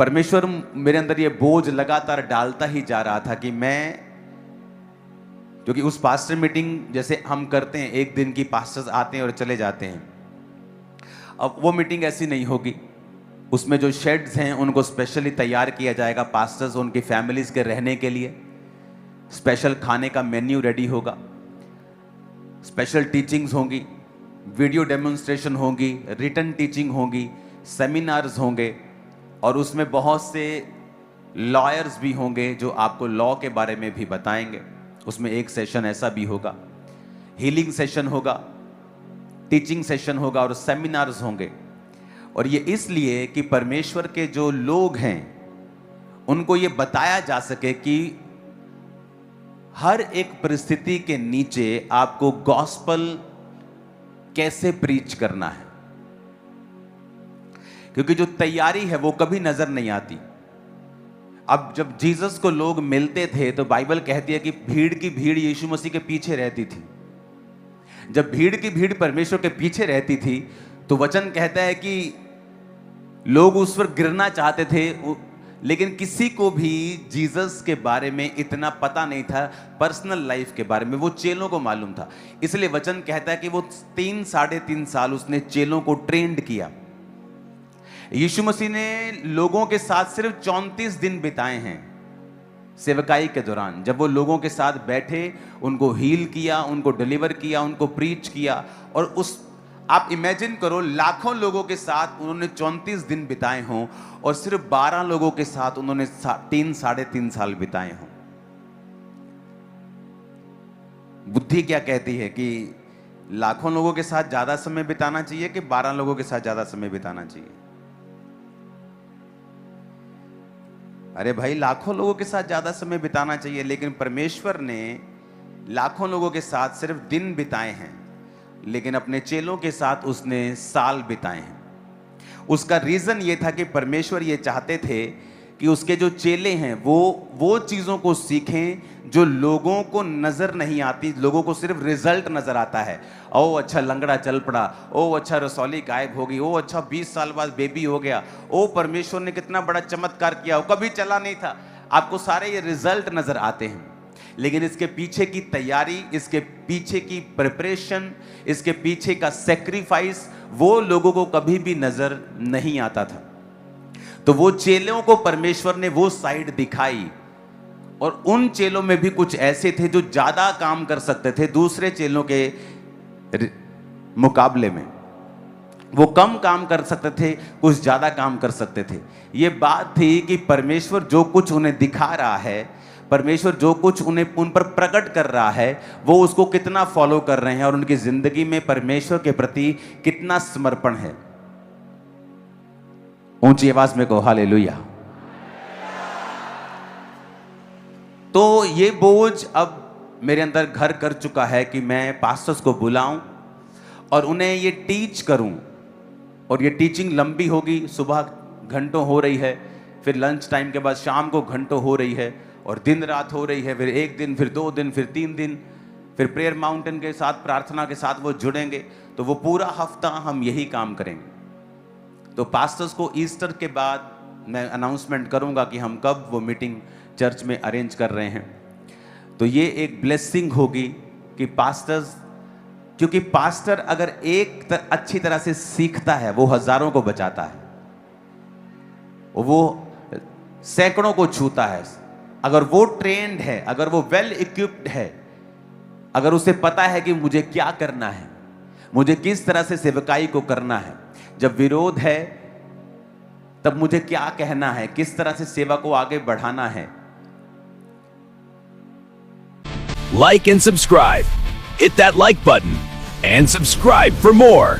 परमेश्वर मेरे अंदर ये बोझ लगातार डालता ही जा रहा था कि मैं, क्योंकि उस पास्टर मीटिंग जैसे हम करते हैं, एक दिन की पास्टर्स आते हैं और चले जाते हैं, अब वो मीटिंग ऐसी नहीं होगी। उसमें जो शेड्स हैं उनको स्पेशली तैयार किया जाएगा पास्टर्स उनकी फैमिलीज के रहने के लिए। स्पेशल खाने का मेन्यू रेडी होगा, स्पेशल टीचिंग्स होंगी, वीडियो डेमोन्स्ट्रेशन होगी, रिटन टीचिंग होगी, सेमिनार्स होंगे, और उसमें बहुत से लॉयर्स भी होंगे जो आपको लॉ के बारे में भी बताएंगे। उसमें एक सेशन ऐसा भी होगा, हीलिंग सेशन होगा, टीचिंग सेशन होगा और सेमिनार्स होंगे। और ये इसलिए कि परमेश्वर के जो लोग हैं उनको ये बताया जा सके कि हर एक परिस्थिति के नीचे आपको गॉस्पल कैसे प्रीच करना है, क्योंकि जो तैयारी है वो कभी नजर नहीं आती। अब जब जीसस को लोग मिलते थे तो बाइबल कहती है कि भीड़ की भीड़ यीशु मसीह के पीछे रहती थी। जब भीड़ की भीड़ परमेश्वर के पीछे रहती थी तो वचन कहता है कि लोग उस पर गिरना चाहते थे, लेकिन किसी को भी जीसस के बारे में इतना पता नहीं था, पर्सनल लाइफ के बारे में। वो चेलों को मालूम था, इसलिए वचन कहता है कि वो 3-3.5 साल उसने चेलों को ट्रेंड किया। यीशु मसीह ने लोगों के साथ सिर्फ 34 दिन बिताए हैं सेवकाई के दौरान। जब वो लोगों के साथ बैठे, उनको हील किया, उनको डिलीवर किया, उनको प्रीच किया, और उस आप इमेजिन करो लाखों लोगों के साथ उन्होंने 34 दिन बिताए हों और सिर्फ 12 लोगों के साथ उन्होंने 3-3.5 साल बिताए हों। बुद्धि क्या कहती है कि लाखों लोगों के साथ ज्यादा समय बिताना चाहिए कि 12 लोगों के साथ ज्यादा समय बिताना चाहिए? अरे भाई, लाखों लोगों के साथ ज्यादा समय बिताना चाहिए, लेकिन परमेश्वर ने लाखों लोगों के साथ सिर्फ दिन बिताए हैं, लेकिन अपने चेलों के साथ उसने साल बिताए हैं। उसका रीजन ये था कि परमेश्वर ये चाहते थे कि उसके जो चेले हैं वो चीजों को सीखें जो लोगों को नजर नहीं आती। लोगों को सिर्फ रिजल्ट नजर आता है। ओ अच्छा, लंगड़ा चल पड़ा, ओ अच्छा रसौली गायब हो गई, ओ अच्छा 20 साल बाद बेबी हो गया, ओ परमेश्वर ने कितना बड़ा चमत्कार किया, वो कभी चला नहीं था। आपको सारे ये रिजल्ट नजर आते हैं, लेकिन इसके पीछे की तैयारी, इसके पीछे की प्रिपरेशन, इसके पीछे का सेक्रीफाइस वो लोगों को कभी भी नजर नहीं आता था। तो वो चेलों को परमेश्वर ने वो साइड दिखाई, और उन चेलों में भी कुछ ऐसे थे जो ज्यादा काम कर सकते थे दूसरे चेलों के मुकाबले में। वो कम काम कर सकते थे, कुछ ज्यादा काम कर सकते थे। ये बात थी कि परमेश्वर जो कुछ उन्हें दिखा रहा है, परमेश्वर जो कुछ उन पर प्रकट कर रहा है, वो उसको कितना फॉलो कर रहे हैं और उनकी जिंदगी में परमेश्वर के प्रति कितना समर्पण है। ऊंची आवाज में कहो हालेलुया। तो ये बोझ अब मेरे अंदर घर कर चुका है कि मैं पास्टर्स को बुलाऊं और उन्हें ये टीच करूं, और ये टीचिंग लंबी होगी। सुबह घंटों हो रही है, फिर लंच टाइम के बाद शाम को घंटों हो रही है, और दिन रात हो रही है। फिर 1 दिन, फिर 2 दिन, फिर 3 दिन, फिर प्रेयर माउंटेन के साथ, प्रार्थना के साथ वो जुड़ेंगे। तो वो पूरा हफ्ता हम यही काम करेंगे। तो पास्टर्स को ईस्टर के बाद मैं अनाउंसमेंट करूंगा कि हम कब वो मीटिंग चर्च में अरेंज कर रहे हैं। तो ये एक ब्लेसिंग होगी कि पास्टर्स, क्योंकि पास्टर अगर अच्छी तरह से सीखता है, वो हजारों को बचाता है, वो सैकड़ों को छूता है। अगर वो ट्रेंड है, अगर वो वेल इक्विप्ड है, अगर उसे पता है कि मुझे क्या करना है, मुझे किस तरह से सेवकाई को करना है, जब विरोध है तब मुझे क्या कहना है, किस तरह से सेवा को आगे बढ़ाना है। Like and subscribe. Hit that like button and subscribe for more.